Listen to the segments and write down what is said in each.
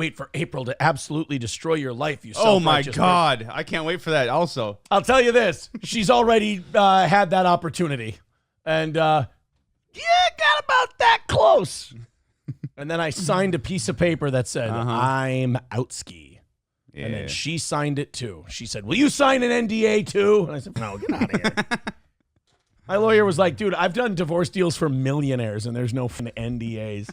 wait for April to absolutely destroy your life, you Oh, my self-righteous God. I can't wait for that also. I'll tell you this. She's already had that opportunity. And, got about that close. And then I signed a piece of paper that said, I'm outski. Yeah. And then she signed it, too. She said, will you sign an NDA, too? And I said, no, get out of here. My lawyer was like, dude, I've done divorce deals for millionaires, and there's no NDAs.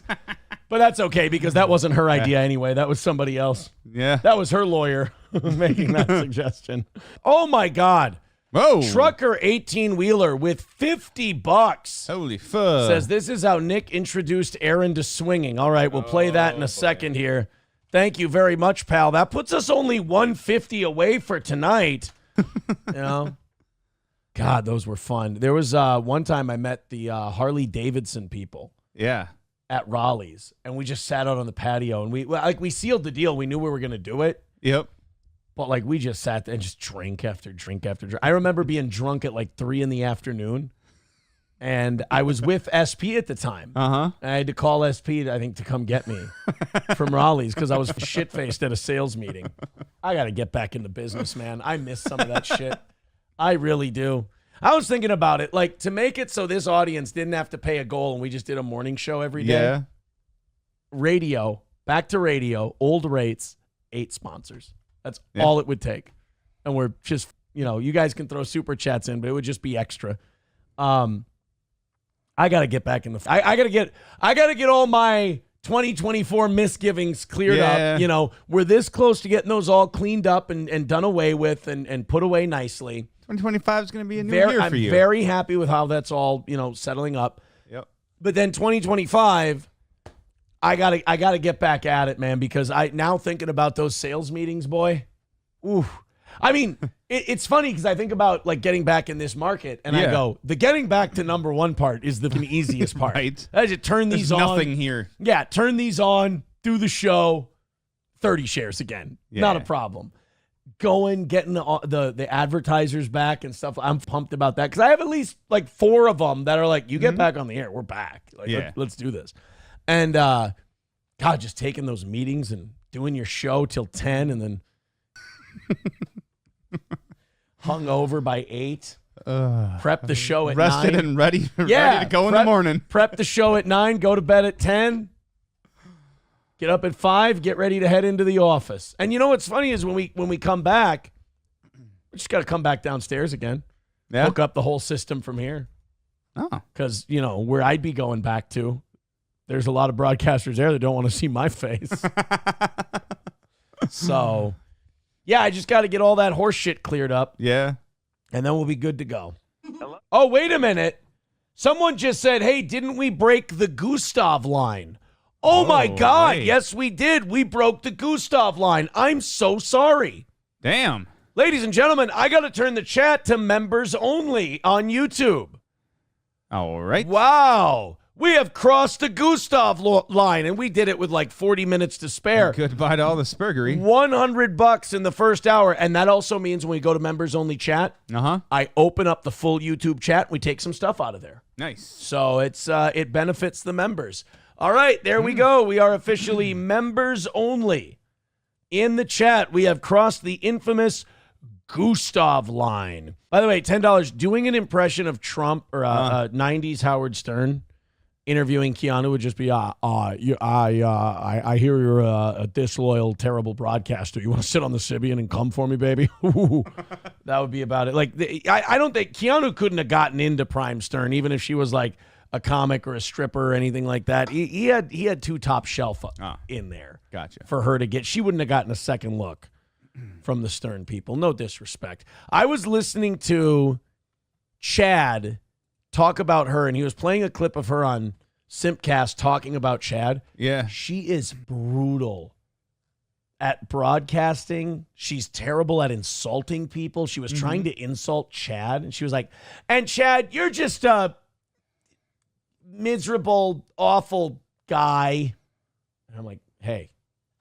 But that's okay, because that wasn't her idea anyway. That was somebody else. Yeah. That was her lawyer making that suggestion. Oh, my God. Whoa. Trucker 18-wheeler with $50. Holy fuck. Says, this is how Nick introduced Aaron to swinging. All right, we'll play that in a second here. Thank you very much, pal. That puts us only $150 away for tonight. You know? God, those were fun. There was one time I met the Harley Davidson people. Yeah. At Raleigh's, and we just sat out on the patio, and we sealed the deal. We knew we were going to do it. Yep. But like we just sat there and just drink after drink after drink. I remember being drunk at like 3 p.m, and I was with SP at the time. I had to call SP, I think, to come get me from Raleigh's because I was shit-faced at a sales meeting. I got to get back into business, man. I miss some of that shit. I really do. I was thinking about it, like to make it so this audience didn't have to pay a goal and we just did a morning show every day. Yeah. Radio, back to radio, old rates, 8 sponsors. That's all it would take. And we're just, you guys can throw super chats in, but it would just be extra. I got to get back in the I got to get all my 2024 misgivings cleared up. We're this close to getting those all cleaned up and done away with and put away nicely. 2025 is going to be a new year for you. I'm very happy with how that's all, settling up. Yep. But then 2025, I gotta get back at it, man, because I now thinking about those sales meetings, boy. Ooh. I mean, it's funny because I think about like getting back in this market, and I go, the getting back to number one part is the easiest part. Right. I just turn these on. Nothing here. Yeah, turn these on, do the show, 30 shares again. Yeah. Not a problem. Going, getting the advertisers back and stuff. I'm pumped about that because I have at least like 4 of them that are like, you get back on the air, we're back. Like, let's do this. And God, just taking those meetings and doing your show till 10 and then hung over by 8. Prep the show at 9. Rested and ready to go in the morning. Prep the show at 9, go to bed at 10. Get up at 5, get ready to head into the office. And you know what's funny is when we come back, we just got to come back downstairs again. Yeah. Hook up the whole system from here. Oh. Because, where I'd be going back to, there's a lot of broadcasters there that don't want to see my face. So, yeah, I just got to get all that horse shit cleared up. Yeah. And then we'll be good to go. Hello? Oh, wait a minute. Someone just said, hey, didn't we break the Gustav line? Oh, my God. Hey. Yes, we did. We broke the Gustav line. I'm so sorry. Damn. Ladies and gentlemen, I got to turn the chat to members only on YouTube. All right. Wow. We have crossed the Gustav line, and we did it with like 40 minutes to spare. Goodbye to all the spurgery. $100 in the first hour, and that also means when we go to members only chat, I open up the full YouTube chat. We take some stuff out of there. Nice. So it benefits the members. All right, there we go. We are officially members only. In the chat, we have crossed the infamous Gustav line. By the way, $10. Doing an impression of Trump or 90s Howard Stern interviewing Keanu would just be, I hear you're a disloyal, terrible broadcaster. You want to sit on the Sibian and come for me, baby? That would be about it. Like, I don't think Keanu couldn't have gotten into Prime Stern, even if she was like a comic or a stripper or anything like that. He had 2 top shelf in there. Gotcha. For her to get. She wouldn't have gotten a second look from the Stern people. No disrespect. I was listening to Chad talk about her, and he was playing a clip of her on Simpcast talking about Chad. Yeah. She is brutal at broadcasting. She's terrible at insulting people. She was trying to insult Chad, and she was like, and Chad, you're just a miserable, awful guy. And I'm like, hey,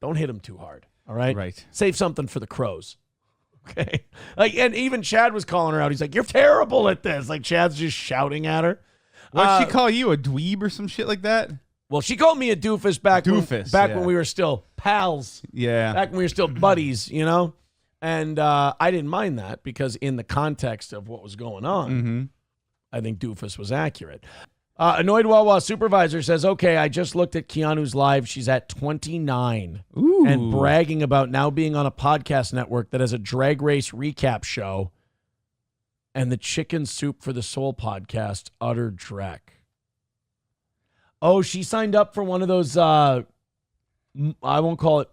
don't hit him too hard. All right? Right. Save something for the crows. Okay. Like, and even Chad was calling her out. He's like, you're terrible at this. Like, Chad's just shouting at her. What'd she call you? A dweeb or some shit like that? Well, she called me a doofus back when we were still pals. Yeah. Back when we were still buddies, you know? And I didn't mind that because in the context of what was going on, I think doofus was accurate. Annoyed Wawa supervisor says, okay, I just looked at Keanu's live. She's at 29 and bragging about now being on a podcast network that has a drag race recap show and the Chicken Soup for the Soul podcast, utter dreck. Oh, she signed up for one of those, I won't call it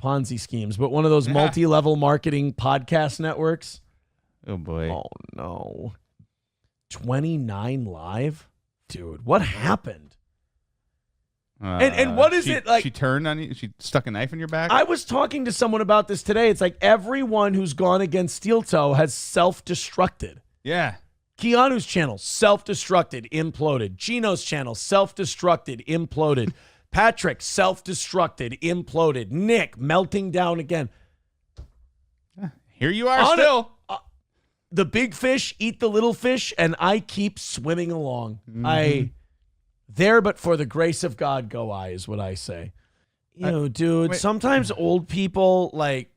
Ponzi schemes, but one of those multi-level marketing podcast networks. Oh, boy. Oh, no. 29 live? Dude, what happened? And what is it like? She turned on you? She stuck a knife in your back? I was talking to someone about this today. It's like everyone who's gone against Steel Toe has self-destructed. Yeah. Keanu's channel, self-destructed, imploded. Gino's channel, self-destructed, imploded. Patrick, self-destructed, imploded. Nick, melting down again. Here you are still. The big fish eat the little fish, and I keep swimming along. There but for the grace of God go I, is what I say. You know, dude, sometimes old people, like,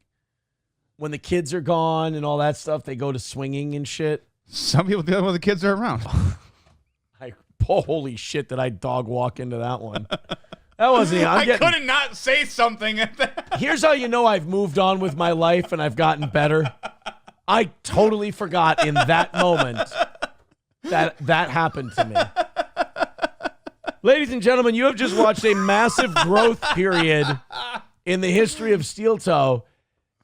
when the kids are gone and all that stuff, they go to swinging and shit. Some people do it when the kids are around. Holy shit, did I dog walk into that one? That wasn't. I couldn't not say something at that. Here's how you know I've moved on with my life and I've gotten better. I totally forgot in that moment that happened to me. Ladies and gentlemen, you have just watched a massive growth period in the history of Steel Toe.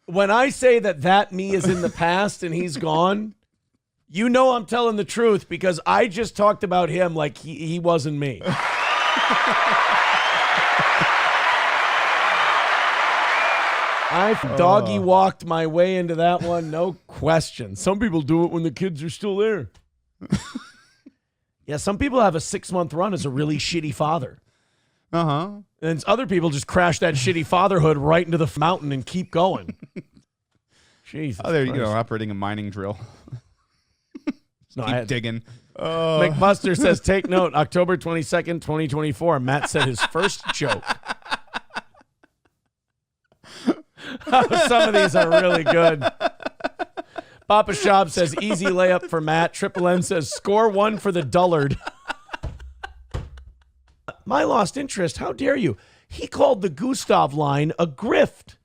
When I say that me is in the past and he's gone, you know I'm telling the truth because I just talked about him like he wasn't me. I doggy walked my way into that one, no question. Some people do it when the kids are still there. Yeah, some people have a 6-month run as a really shitty father. And other people just crash that shitty fatherhood right into the mountain and keep going. Jesus. Oh, they're operating a mining drill. Keep digging. McBuster says, take note, October 22nd, 2024. Matt said his first joke. Some of these are really good. Papa Shop says, easy layup for Matt. Triple N says, score one for the dullard. My lost interest, how dare you? He called the Gustav line a grift.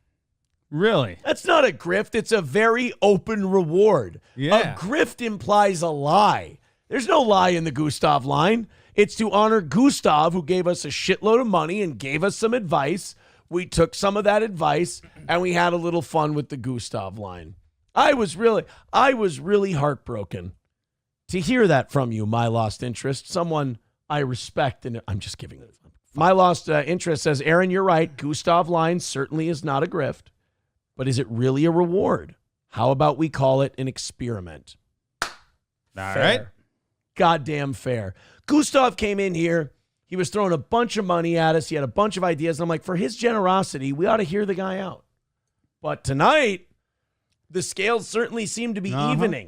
Really? That's not a grift. It's a very open reward. Yeah. A grift implies a lie. There's no lie in the Gustav line. It's to honor Gustav, who gave us a shitload of money and gave us some advice. We took some of that advice, and we had a little fun with the Gustav line. I was really heartbroken to hear that from you, my lost interest. Someone I respect, and I'm just giving it. My lost interest says, Aaron, you're right. Gustav line certainly is not a grift. But is it really a reward? How about we call it an experiment? All right. Goddamn fair. Gustav came in here. He was throwing a bunch of money at us. He had a bunch of ideas. And I'm like, for his generosity, we ought to hear the guy out. But tonight, the scales certainly seem to be evening.